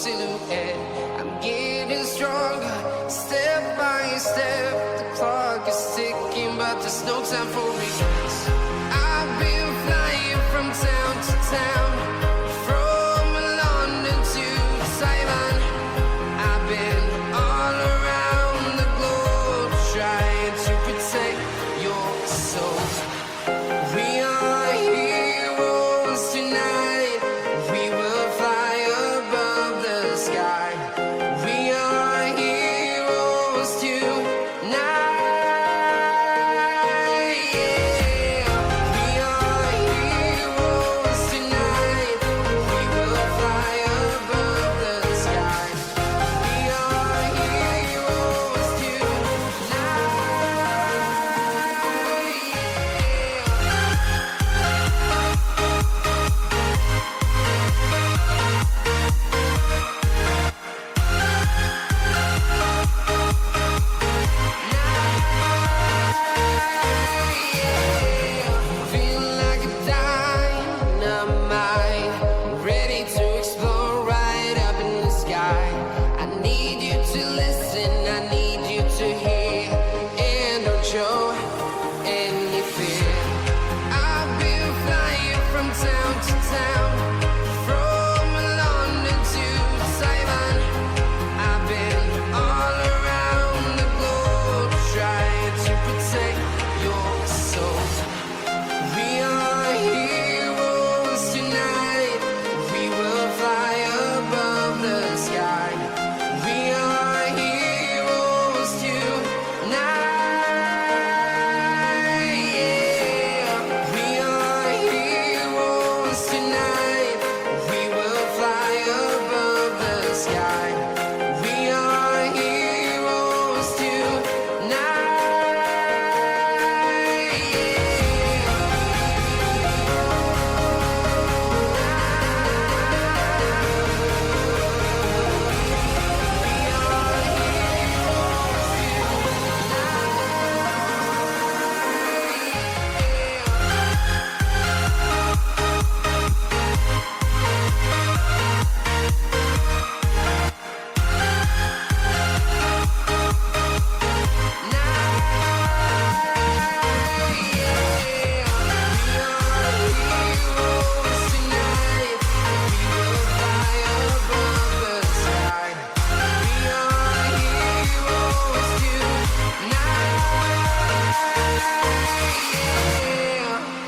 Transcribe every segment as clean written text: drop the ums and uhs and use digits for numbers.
silhouette. I'm getting stronger, step by step. The clock is ticking, but there's no time for me. I've been flying from town to town, from London to Taiwan. I've been all around the globe, trying to protect your soul. We are heroes tonight. We will fly above the sky. We are heroes tonight. Yeah. We are heroes tonight. We will fly above the sky. We are heroes tonight. Feel like a dynamite, ready to explore right up in the sky. I need you to listen, I need you to hear, and don't show any fear. I've been flying from town to town, from London to Taiwan. I've been all around the globe, trying to protect your soul. We are heroes tonight. We will fly above the sky. We are heroes tonight. Yeah. We are heroes tonight. We will fly above the sky. We are heroes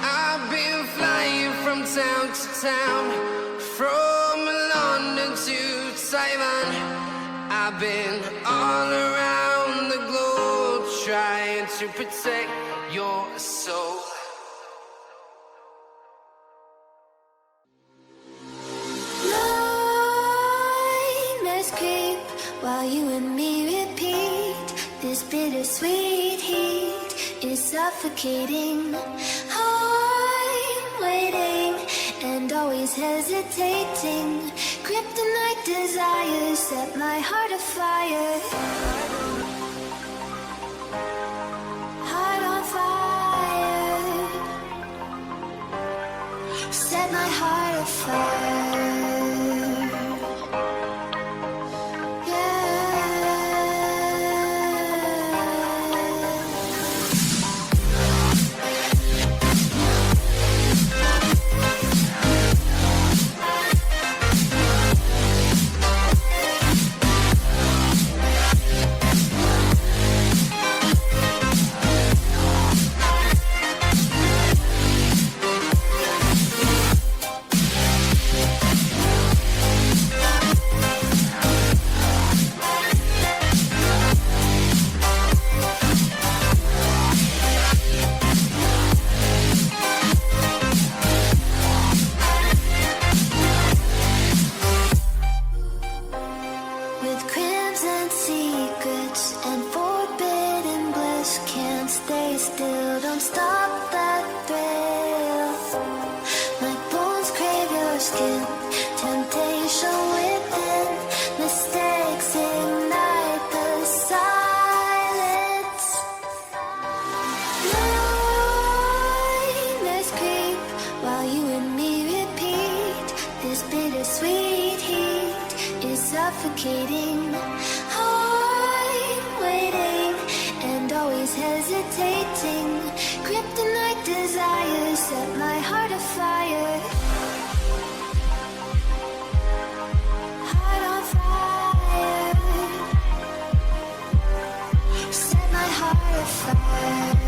I've been flying from town to town, from London to Taiwan. I've been all around the globe, trying to protect your soul. Nightmares creep while you and me repeat. This bittersweet heat is suffocating. I'm waiting and always hesitating. Kryptonite desires set my heart afire. Heart on fire. Set my heart afire. With crimson secrets and forbidden bliss, can't stay still, don't stop that thrill. My bones crave your skin, temptation within, mistakes ignite the silence. Nightmares creep while you and me repeat. This bittersweet heat is suffocating. Heart waiting and always hesitating. Kryptonite desires set my heart afire. Heart on fire. Set my heart afire.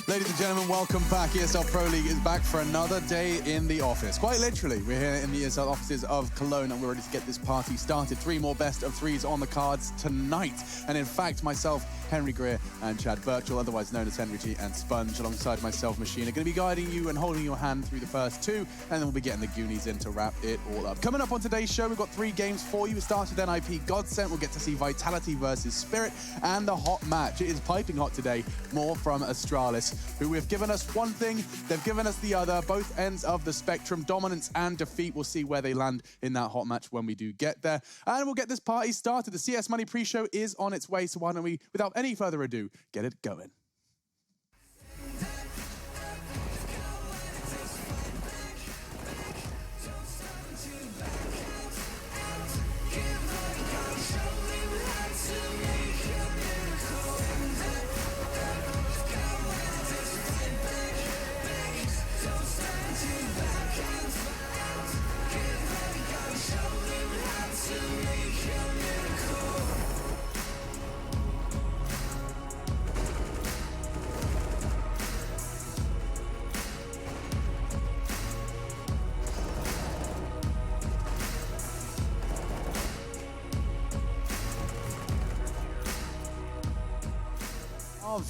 Ladies and gentlemen, welcome back. ESL Pro League is back for another day in the office. Quite literally, we're here in the ESL offices of Cologne and we're ready to get this party started. 3 more best of 3s on the cards tonight. And in fact, myself, Henry Greer and Chad Birchall, otherwise known as Henry G and Sponge, alongside myself, Machine, are going to be guiding you and holding your hand through the first 2, and then we'll be getting the Goonies in to wrap it all up. Coming up on today's show, we've got 3 games for you. It starts with NIP Godsent. We'll get to see Vitality versus Spirit and the hot match. It is piping hot today, more from Astralis, who have given us one thing, they've given us the other, both ends of the spectrum, dominance and defeat. We'll see where they land in that hot match when we do get there. And we'll get this party started. The CS Money pre-show is on its way, so why don't we, without any further ado, get it going.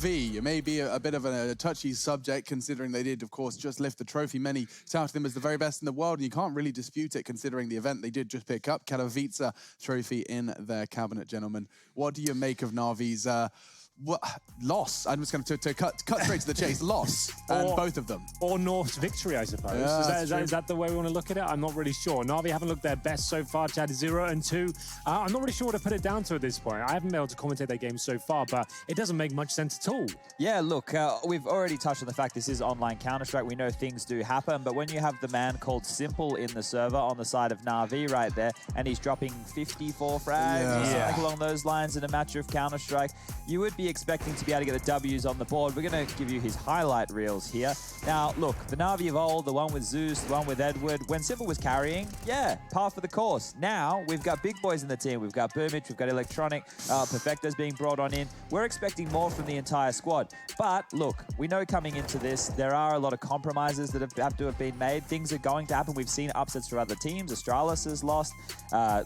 NAVI, it may be a bit of a touchy subject considering they did, of course, just lift the trophy. Many touted them as the very best in the world, and you can't really dispute it considering the event they did just pick up. Katowice trophy in their cabinet, gentlemen. What do you make of NAVI's loss? I'm just going to cut straight to the chase. Loss, and both of them. Or North's victory, I suppose. Yeah, is that the way we want to look at it? I'm not really sure. NAVI haven't looked their best so far. Chad 0-2. I'm not really sure what to put it down to at this point. I haven't been able to commentate their game so far, but it doesn't make much sense at all. Yeah, look, we've already touched on the fact this is online Counter-Strike. We know things do happen, but when you have the man called Simple in the server on the side of NAVI right there, and he's dropping 54 frags or something along those lines in a match of Counter-Strike, you would be expecting to be able to get the W's on the board. We're going to give you his highlight reels here. Now, look, the NAVI of old, the one with Zeus, the one with Edward, when Simple was carrying, yeah, par for the course. Now, we've got big boys in the team. We've got Boomich, we've got Electronic, Perfecto's being brought on in. We're expecting more from the entire squad. But, look, we know coming into this, there are a lot of compromises that have to have been made. Things are going to happen. We've seen upsets for other teams. Astralis has lost.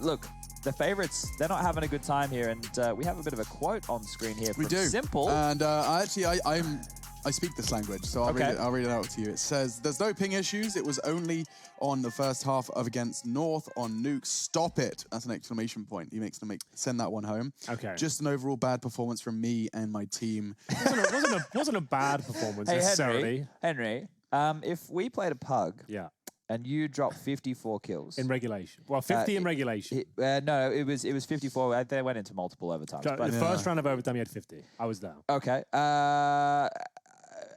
Look, the favorites, they're not having a good time here, and we have a bit of a quote on screen here from Simple. And I speak this language, so I'll read it out to you. It says, "There's no ping issues. It was only on the first half of against North on Nuke. Stop it!" That's an exclamation point. He makes them send that one home. Okay. Just an overall bad performance from me and my team. wasn't a bad performance necessarily. Henry, if we played a pug, and you dropped 54 kills. In regulation. Well, 50 in regulation. No, it was 54. They went into multiple overtimes. The first round of overtime, you had 50. I was there. Okay.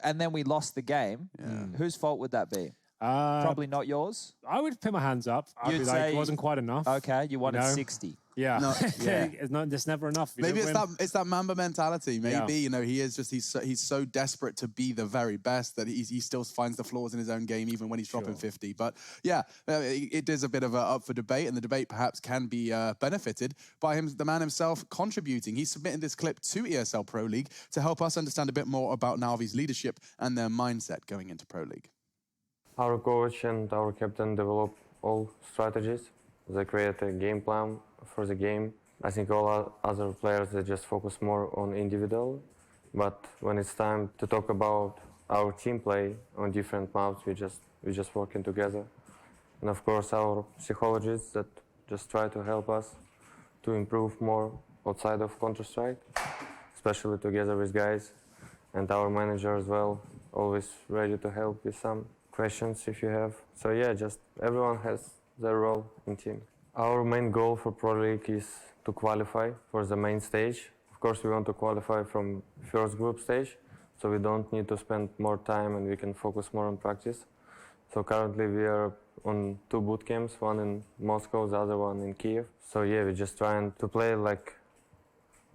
And then we lost the game. Whose fault would that be? Probably not yours? I would put my hands up. I'd be like, it wasn't quite enough. Okay, you wanted 60. Yeah. No. It's never enough. Maybe it's that Mamba mentality. Maybe, you know, he's so desperate to be the very best that he still finds the flaws in his own game even when he's dropping 50. But yeah, it is a bit of up for debate, and the debate perhaps can be benefited by the man himself contributing. He's submitting this clip to ESL Pro League to help us understand a bit more about NAVI's leadership and their mindset going into Pro League. Our coach and our captain develop all strategies. They create a game plan for the game. I think all other players, they just focus more on individual. But when it's time to talk about our team play on different maps, we just working together. And of course, our psychologists that just try to help us to improve more outside of Counter-Strike, especially together with guys. And our manager as well, always ready to help with some questions if you have. So yeah, just everyone has their role in team. Our main goal for Pro League is to qualify for the main stage. Of course, we want to qualify from first group stage, so we don't need to spend more time and we can focus more on practice. So currently we are on 2 boot camps, one in Moscow, the other one in Kiev. So yeah, we're just trying to play like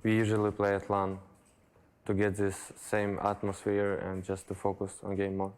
we usually play at LAN, to get this same atmosphere and just to focus on game more.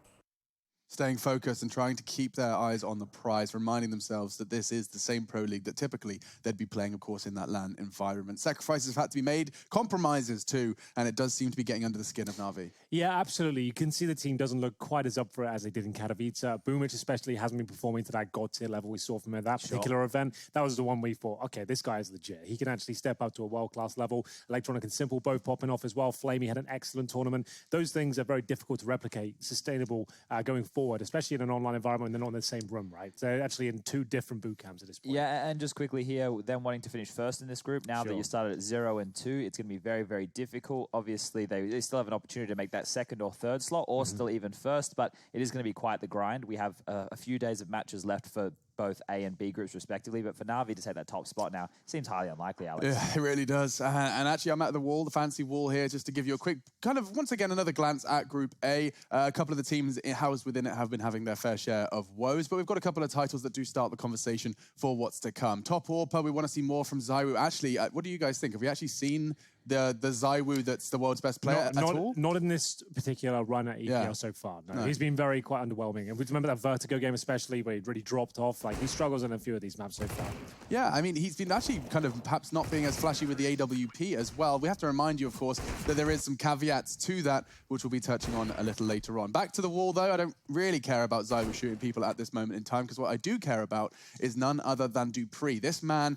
Staying focused and trying to keep their eyes on the prize, reminding themselves that this is the same Pro League that typically they'd be playing, of course, in that LAN environment. Sacrifices have had to be made, compromises too, and it does seem to be getting under the skin of NAVI. Yeah, absolutely. You can see the team doesn't look quite as up for it as they did in Katowice. Boomic especially hasn't been performing to that God tier level we saw from him at that particular event. That was the one we thought, okay, this guy is legit. He can actually step up to a world-class level. Electronic and Simple both popping off as well. Flamey had an excellent tournament. Those things are very difficult to replicate, sustainable going forward, especially in an online environment when they're not in the same room, right? They're actually in two different boot camps at this point. Yeah, and just quickly here, them wanting to finish first in this group, now that you started at 0 and 2, it's going to be very, very difficult. Obviously, they still have an opportunity to make that second or third slot, or still even first, but it is going to be quite the grind. We have a few days of matches left for both A and B groups respectively, but for Navi to take that top spot now seems highly unlikely, Alex. Yeah, it really does. And actually, I'm at the wall, the fancy wall here, just to give you a quick, kind of, once again, another glance at Group A. A couple of the teams housed within it have been having their fair share of woes, but we've got a couple of titles that do start the conversation for what's to come. Top Orpa, we want to see more from ZywOo. Actually, what do you guys think? Have we actually seen the ZywOo that's the world's best player at all? Not in this particular run at EPL so far. No. He's been very quite underwhelming. And we remember that Vertigo game especially, where he really dropped off. Like, he struggles on a few of these maps so far. Yeah, I mean, he's been actually kind of perhaps not being as flashy with the AWP as well. We have to remind you, of course, that there is some caveats to that, which we'll be touching on a little later on. Back to the wall, though, I don't really care about ZywOo shooting people at this moment in time, because what I do care about is none other than dupreeh. This man,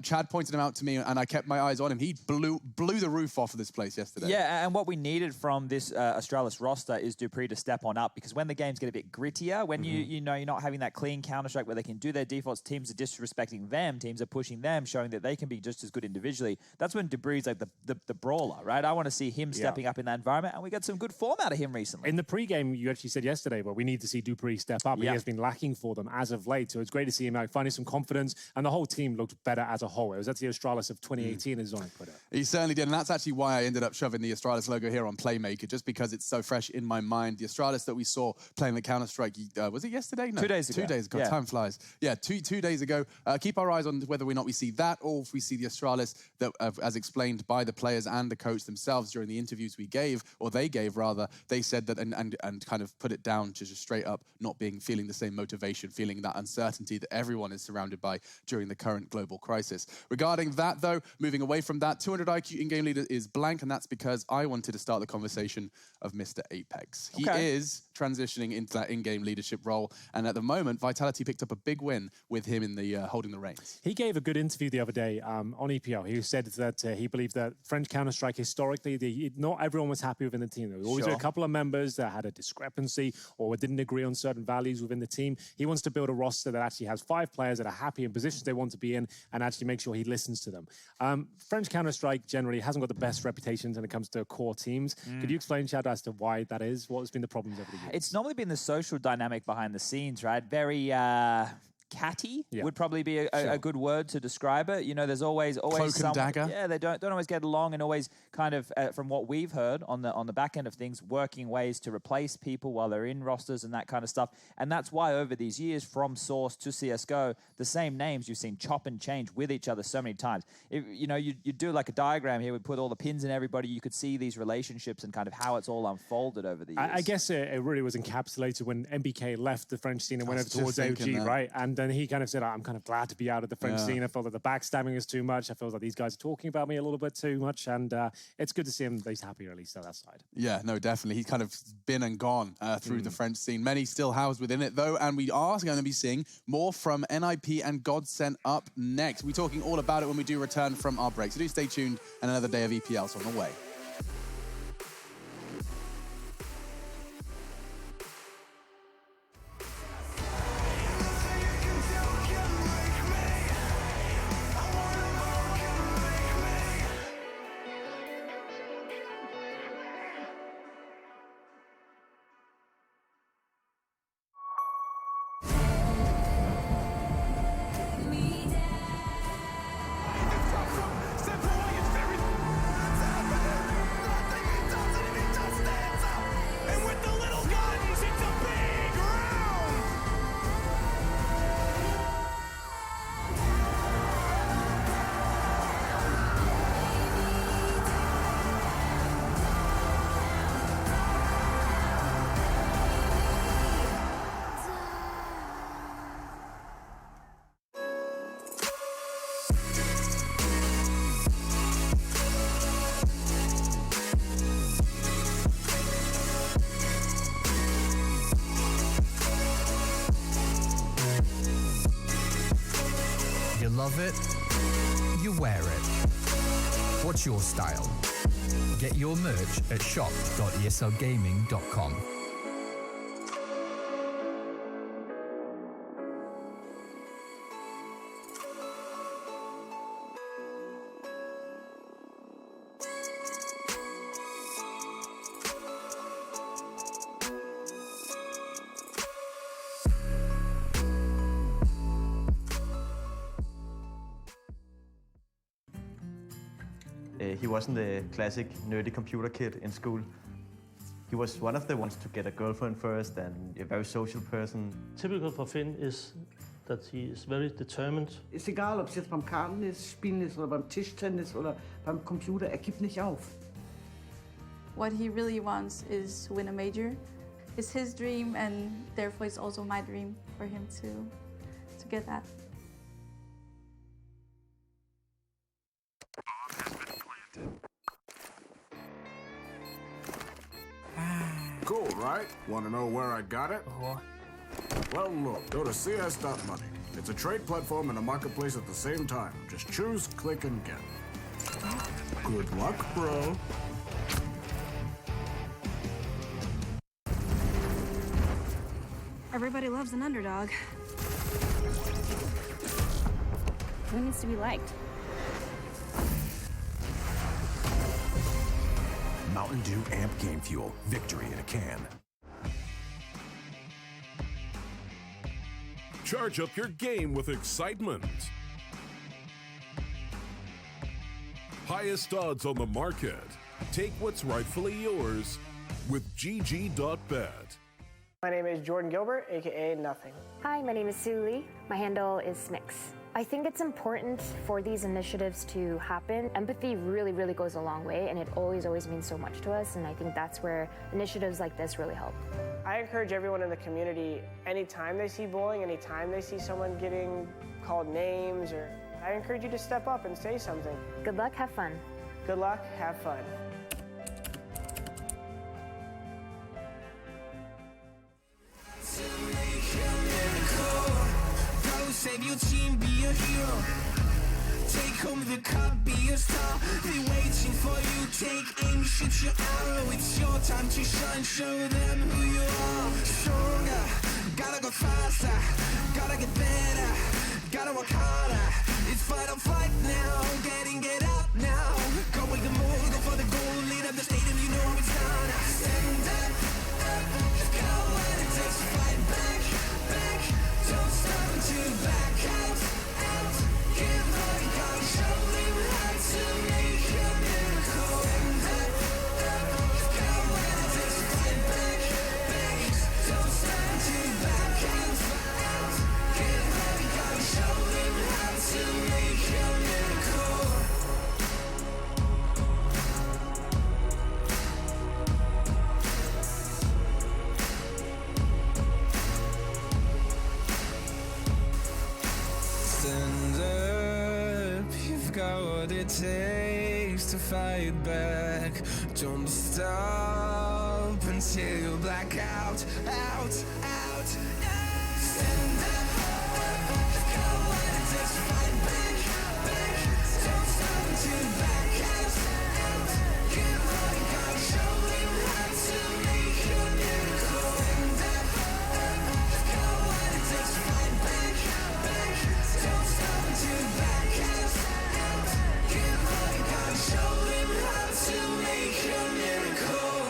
Chad pointed him out to me, and I kept my eyes on him. He blew the roof off of this place yesterday. Yeah, and what we needed from this Astralis roster is dupreeh to step on up, because when the games get a bit grittier, when you know you're not having that clean Counter-Strike where they can do their defaults, teams are disrespecting them, teams are pushing them, showing that they can be just as good individually. That's when dupreeh's like the brawler, right? I want to see him stepping up in that environment, and we got some good form out of him recently. In the pre-game, you actually said yesterday, well, we need to see dupreeh step up. He has been lacking for them as of late, so it's great to see him like, finding some confidence, and the whole team looked better as a whole. It was actually Astralis of 2018, as Zonic put it. He certainly did, and that's actually why I ended up shoving the Astralis logo here on Playmaker, just because it's so fresh in my mind. The Astralis that we saw playing the Counter-Strike, was it yesterday? No, 2 days ago. 2 days ago. Time flies. Yeah, two days ago. Keep our eyes on whether or not we see that, or if we see the Astralis that, as explained by the players and the coach themselves during the interviews we gave, or they gave rather, they said that and kind of put it down to just straight up not feeling the same motivation, feeling that uncertainty that everyone is surrounded by during the current global crisis. Regarding that, though, moving away from that, 200 IQ in-game leader is blank, and that's because I wanted to start the conversation of Mr. Apex. He is transitioning into that in-game leadership role, and at the moment, Vitality picked up a big win with him in the holding the reins. He gave a good interview the other day on EPL. He said that he believed that French Counter-Strike historically, not everyone was happy within the team. There was always a couple of members that had a discrepancy or didn't agree on certain values within the team. He wants to build a roster that actually has 5 players that are happy in positions they want to be in, and actually make sure he listens to them. French Counter-Strike generally hasn't got the best reputations when it comes to core teams. Could you explain, Chad, as to why that is? What has been the problems over the years? It's normally been the social dynamic behind the scenes, right? Very catty would probably be a good word to describe it. You know, there's always Cloak and dagger. Yeah, they don't always get along, and always kind of from what we've heard on the back end of things, working ways to replace people while they're in rosters and that kind of stuff. And that's why over these years, from Source to CS:GO, the same names you've seen chop and change with each other so many times. If, you know, you do like a diagram here, we put all the pins in everybody, you could see these relationships and kind of how it's all unfolded over the years. I guess it really was encapsulated when MBK left the French scene and went over towards AOG, right? And then he kind of said, I'm kind of glad to be out of the French scene. I felt that the backstabbing is too much. I feel like these guys are talking about me a little bit too much. And it's good to see him at least happier, at least on that side. Yeah, no, definitely. He's kind of been and gone through the French scene. Many still housed within it, though. And we are going to be seeing more from NIP and Godsent up next. We'll be talking all about it when we do return from our break. So do stay tuned, and another day of EPL's on the way. love it, you wear it. What's your style? Get your merch at shop.eslgaming.com. He wasn't the classic nerdy computer kid in school. He was one of the ones to get a girlfriend first and a very social person. Typical for Finn is that he is very determined. Ist egal, ob es jetzt beim Kartenspielen ist oder beim Tischtennis oder beim Computer, gibt nicht auf. What he really wants is to win a major. It's his dream, and therefore it's also my dream for him to get that. Cool, right? Want to know where I got it? Well, look, go to cs.money. It's a trade platform and a marketplace at the same time. Just choose, click, and get. Good luck, bro. Everybody loves an underdog. Who needs to be liked? Mountain Dew Amp Game Fuel. Victory in a can. Charge up your game with excitement. Highest odds on the market. Take what's rightfully yours with GG.bet. My name is Jordan Gilbert, aka Nothing. Hi, my name is Sue Lee. My handle is Smix. I think it's important for these initiatives to happen. Empathy really, really goes a long way, and it always means so much to us, and I think that's where initiatives like this really help. I encourage everyone in the community, anytime they see bullying, anytime they see someone getting called names, I encourage you to step up and say something. Good luck, have fun. Good luck, have fun. Save your team, be a hero. Take home the cup, be a star. They waiting for you, take aim, shoot your arrow. It's your time to shine, show them who you are. Stronger, gotta go faster, gotta get better, gotta work harder. It's fight or flight now, get up now. Go with the move, go for the goal, lead up the stadium, you know how it's done. Stand up, go when it takes to fight back. Don't stop until you back out. Give all you got, show them how to make a miracle. Go when it takes to fight back. Don't stop until you back out. Give all you got, show them how to make a miracle. Stand up, you've got what it takes to fight back. Don't stop until you black out. Stand up, you've got what it takes to fight back. Don't stop until you back out. Give all you got, show them how to make a miracle. Stand up, you've got what it takes to fight back. Don't stop until you back out. Give all you got, show them how to make a miracle.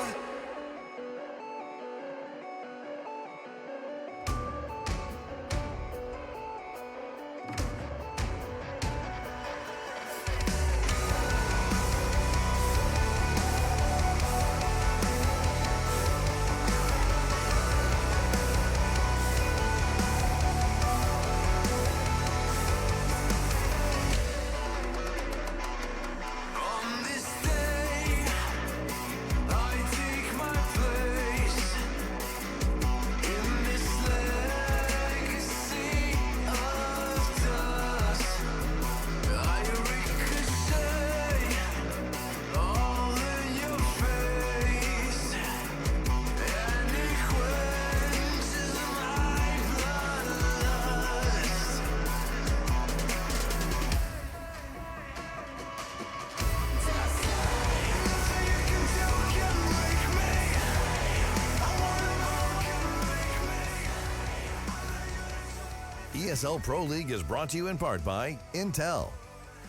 ESL Pro League is brought to you in part by Intel,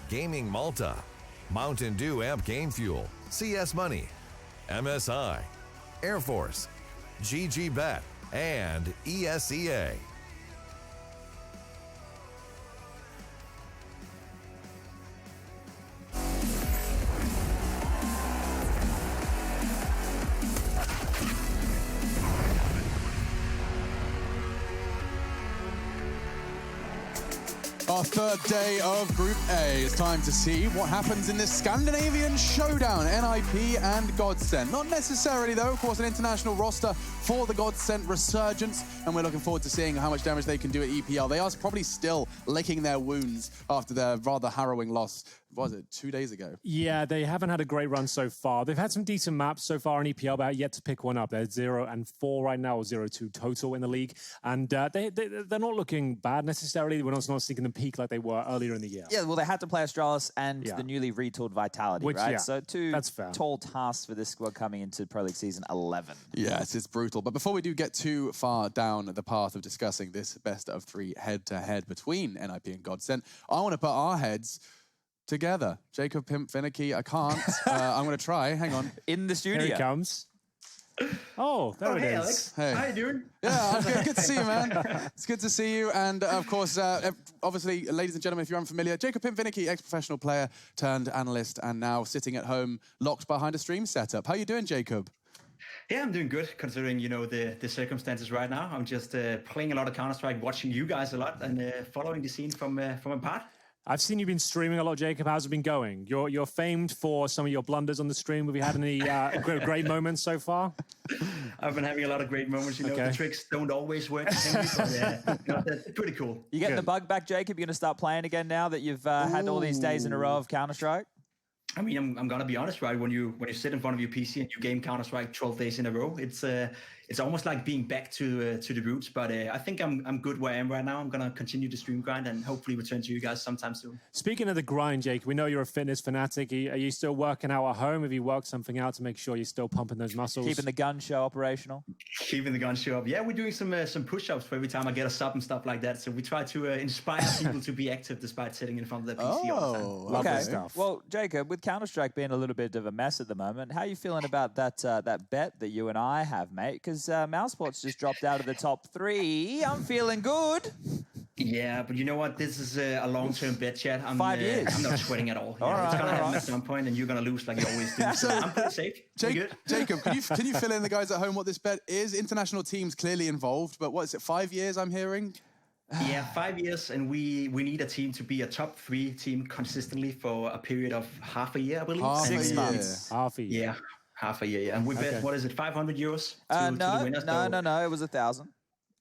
Gaming Malta, Mountain Dew Amp Game Fuel, CS Money, MSI, Air Force, GG Bet, and ESEA. Our third day of Group A. It's time to see what happens in this Scandinavian showdown, NIP and Godsent. Not necessarily, though, of course, an international roster for the Godsent resurgence, and we're looking forward to seeing how much damage they can do at EPL. They are probably still licking their wounds after their rather harrowing loss. What was it, 2 days ago? Yeah, they haven't had a great run so far. They've had some decent maps so far in EPL, but yet to pick one up. They're 0-4 right now, or 0-2 total in the league. And they're not looking bad necessarily. We're not seeing them peak like they were earlier in the year. Yeah, well, they had to play Astralis and the newly retooled Vitality, right? Yeah, so two that's fair. tall tasks for this squad coming into Pro League Season 11. Yes, it's brutal. But before we do get too far down the path of discussing this best of three head-to-head between NIP and Godsent, I want to put our heads together. Jacob Pimp Finicky, I can't. I'm going to try. Hang on. In the studio. Here he comes. Oh, there it is. Alex. Hey. How you doing? Yeah, good to see you, man. It's good to see you. And, of course, obviously, ladies and gentlemen, if you're unfamiliar, Jacob Pimp Finicky, ex-professional player turned analyst and now sitting at home locked behind a stream setup. How you doing, Jacob? Yeah, I'm doing good considering, you know, the circumstances right now. I'm just playing a lot of Counter-Strike, watching you guys a lot and following the scene from apart. I've seen you've been streaming a lot, Jacob. How's it been going? You're famed for some of your blunders on the stream. Have you had any great moments so far? I've been having a lot of great moments. You know, the tricks don't always work, but you know, they're pretty cool. You getting the bug back, Jacob? You're going to start playing again now that you've had all these days in a row of Counter-Strike? I mean, I'm gonna be honest, right? When you sit in front of your PC and you game Counter-Strike 12 days in a row, it's almost like being back to the roots. But I think I'm good where I am right now. I'm gonna continue the stream grind and hopefully return to you guys sometime soon. Speaking of the grind, Jake, we know you're a fitness fanatic. Are you still working out at home? Have you worked something out to make sure you're still pumping those muscles? Keeping the gun show operational? Keeping the gun show up. Yeah, we're doing some push-ups for every time I get a sub and stuff like that. So we try to inspire people to be active despite sitting in front of their PC all the time. Lovely stuff. Well, Jacob, with Counter-Strike being a little bit of a mess at the moment, how are you feeling about that bet that you and I have, mate? Because Mousesports just dropped out of the top 3. I'm feeling good. Yeah, but you know what? This is a long-term bet, Chad. 5 years. I'm not sweating at all. All right, it's going to happen at some point, and you're going to lose like you always do. So I'm pretty safe. Jacob, can you fill in the guys at home what this bet is? International teams clearly involved, but what is it, 5 years I'm hearing? Yeah, 5 years, and we need a team to be a top 3 team consistently for a period of half a year, I believe. 6 months. Half a year. Yeah, half a year, yeah. And we bet, what is it, 500 euros to the winners? No, it was 1,000.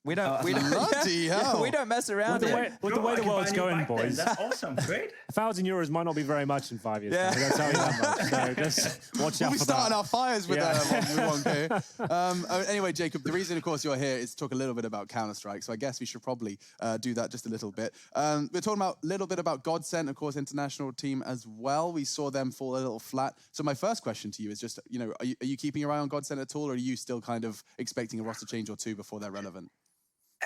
We don't. We don't mess around. With the way the world's going, boys. That's awesome, great. €1,000 might not be very much in 5 years. Yeah. That's how you that much. So just watch out We'll be for starting that. our fires with anyway, Jacob, the reason, of course, you're here is to talk a little bit about Counter-Strike. So I guess we should probably do that just a little bit. We're talking a little bit about Godsent, of course, international team as well. We saw them fall a little flat. So my first question to you is just, you know, are you keeping your eye on Godsent at all, or are you still kind of expecting a roster change or two before they're relevant?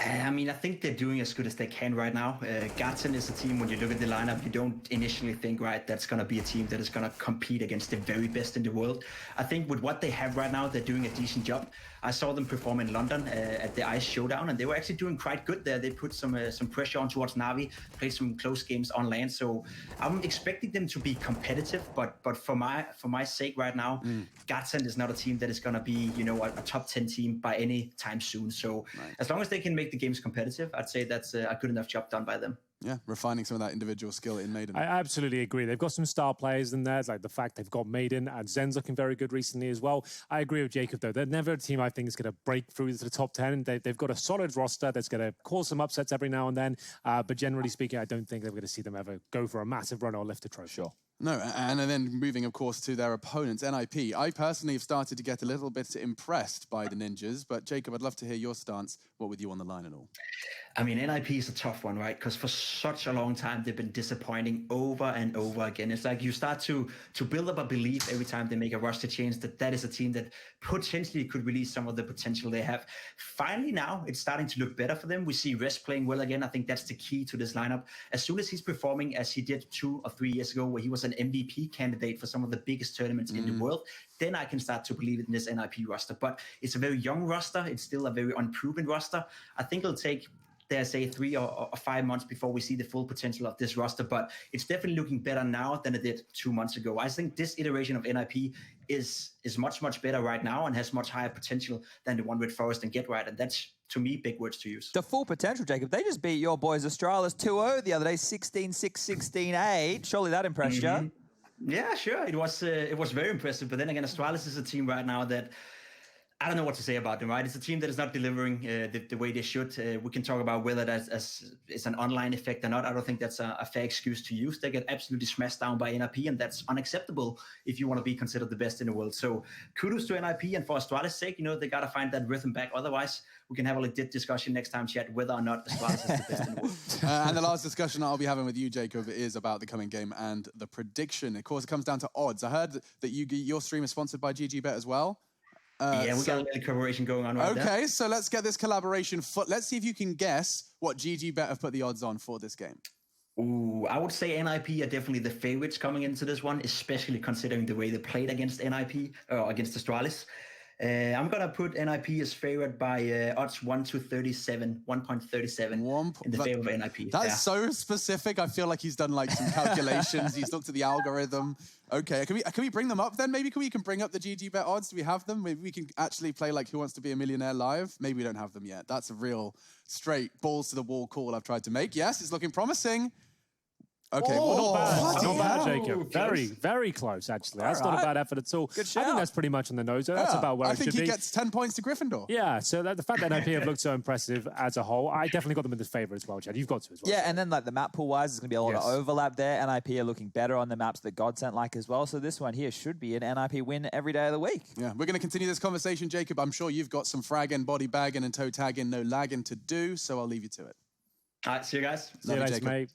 I mean, I think they're doing as good as they can right now. Godsent is a team, when you look at the lineup, you don't initially think, right, that's going to be a team that is going to compete against the very best in the world. I think with what they have right now, they're doing a decent job. I saw them perform in London at the Ice Showdown, and they were actually doing quite good there. They put some pressure on towards NAVI, played some close games on land. So I'm expecting them to be competitive, but for my sake right now, Godsent is not a team that is going to be, you know, a top 10 team by any time soon. So as long as they can make the games competitive, I'd say that's a good enough job done by them. Yeah, refining some of that individual skill in Maiden. I absolutely agree. They've got some star players in there, like the fact they've got Maiden and Zen's looking very good recently as well. I agree with Jacob, though. They're never a team I think is going to break through to the top 10. They've got a solid roster that's going to cause some upsets every now and then. But generally speaking, I don't think they're going to see them ever go for a massive run or lift a trophy. Sure. No, and then moving, of course, to their opponents, NIP. I personally have started to get a little bit impressed by the Ninjas, but Jacob, I'd love to hear your stance. What with you on the line and all? I mean, NIP is a tough one, right? Because for such a long time, they've been disappointing over and over again. It's like you start to build up a belief every time they make a roster change that is a team that potentially could release some of the potential they have. Finally, now it's starting to look better for them. We see Rest playing well again. I think that's the key to this lineup. As soon as he's performing as he did 2 or 3 years ago, where he was an MVP candidate for some of the biggest tournaments in the world, then I can start to believe in this NIP roster. But it's a very young roster. It's still a very unproven roster. I think it'll take, dare say, 3 or 5 months before we see the full potential of this roster, but it's definitely looking better now than it did 2 months ago. I think this iteration of NIP is much, much better right now and has much higher potential than the one with Forest and Get Right, and that's, to me, big words to use. The full potential, Jacob. They just beat your boys Australis 2-0 the other day, 16-6, 16-8. Surely that impressed you? Yeah, sure. It was very impressive, but then again, Australis is a team right now that I don't know what to say about them, right? It's a team that is not delivering the way they should. We can talk about whether it's an online effect or not. I don't think that's a fair excuse to use. They get absolutely smashed down by NIP, and that's unacceptable if you want to be considered the best in the world. So kudos to NIP, and for Australis' sake, they got to find that rhythm back. Otherwise, we can have a legit discussion next time, chat, whether or not Australis is the best in the world. And the last discussion I'll be having with you, Jacob, is about the coming game and the prediction. Of course, it comes down to odds. I heard that your stream is sponsored by GGBet as well. Yeah, we got a little collaboration going on right there. Okay, so let's get this collaboration. Let's see if you can guess what GGBet have put the odds on for this game. Ooh, I would say NIP are definitely the favorites coming into this one, especially considering the way they played against NIP, or against Australis. I'm going to put NIP as favorite by odds 1.37 in the favor of NIP. That's so specific. I feel like he's done like some calculations. He's looked at the algorithm. Okay, can we bring them up then? Maybe we can bring up the GGBet odds? Do we have them? Maybe we can actually play like Who Wants to Be a Millionaire live? Maybe we don't have them yet. That's a real straight balls to the wall call I've tried to make. Yes, it's looking promising. Okay, not bad. Not bad, hell. Jacob. Very, very close, actually. That's not a bad effort at all. Good shout. I think that's pretty much on the nose. That's about where I it should think be. he gets 10 points to Gryffindor. Yeah, so the fact that NIP have looked so impressive as a whole, I definitely got them in the favour as well, Chad. You've got to as well. Yeah, and then like the map pool-wise, there's going to be a lot of overlap there. NIP are looking better on the maps that Godsent like as well. So this one here should be an NIP win every day of the week. Yeah, we're going to continue this conversation, Jacob. I'm sure you've got some fragging, body bagging, and toe tagging, no lagging to do, so I'll leave you to it. All right, see you guys. See you later, mate.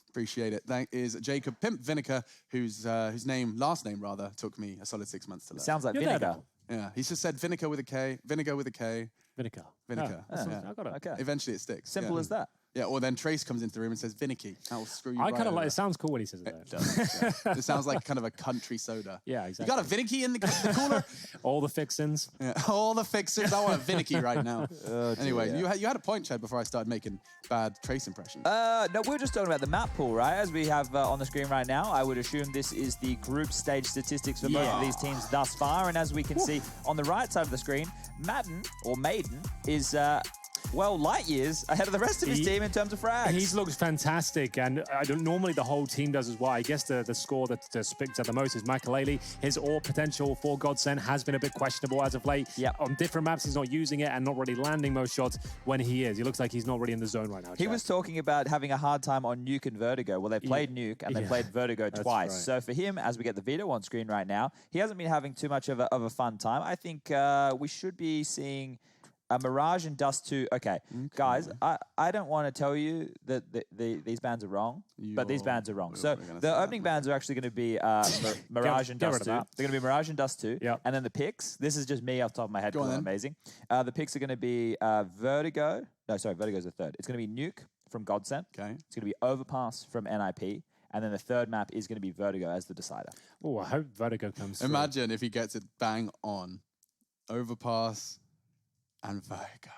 Appreciate it. That is Jacob Pimp Vinegar, whose last name took me a solid 6 months to learn. Sounds like vinegar. Yeah, he's just said vinegar with a K. Vinegar. Vinegar. Vinegar. Oh, yeah. I got it. Okay. Eventually it sticks. Simple as that. Yeah, or then Trace comes into the room and says Vinicky. That will screw you I right kind of like over. it. Sounds cool when he says it. It does. Yeah. It sounds like kind of a country soda. Yeah, exactly. You got a Vinicky in the cooler? All the fixins. Yeah, all the fixins. I want a Vinicky right now. Anyway, yeah. you had a point, Chad, before I started making bad Trace impressions. No, we're just talking about the map pool, right? As we have on the screen right now, I would assume this is the group stage statistics for both of these teams thus far. And as we can see on the right side of the screen, Maiden is... light years ahead of the rest of his team in terms of frags. He's looked fantastic, and normally the whole team does as well. I guess the score that speaks out the most is Makalele. His ore potential for Godsent has been a bit questionable as of late. Yeah. On different maps, he's not using it and not really landing most shots when he is. He looks like he's not really in the zone right now. He was talking about having a hard time on Nuke and Vertigo. Well, they played Nuke and they played Vertigo twice. Right. So for him, as we get the video on screen right now, he hasn't been having too much of a fun time. I think we should be seeing... Mirage and Dust 2. Okay, guys, I don't want to tell you that these bands are wrong, but these bands are wrong. So the opening bands are actually going to be Mirage and Dust 2. They're going to be Mirage and Dust 2. Yep. And then the picks, this is just me off the top of my head because I'm amazing. The picks are going to be Vertigo. No, sorry, Vertigo's the third. It's going to be Nuke from Godsent. Okay. It's going to be Overpass from NIP. And then the third map is going to be Vertigo as the decider. Oh, I hope Vertigo comes through. Imagine if he gets it bang on. Overpass and Vertigo.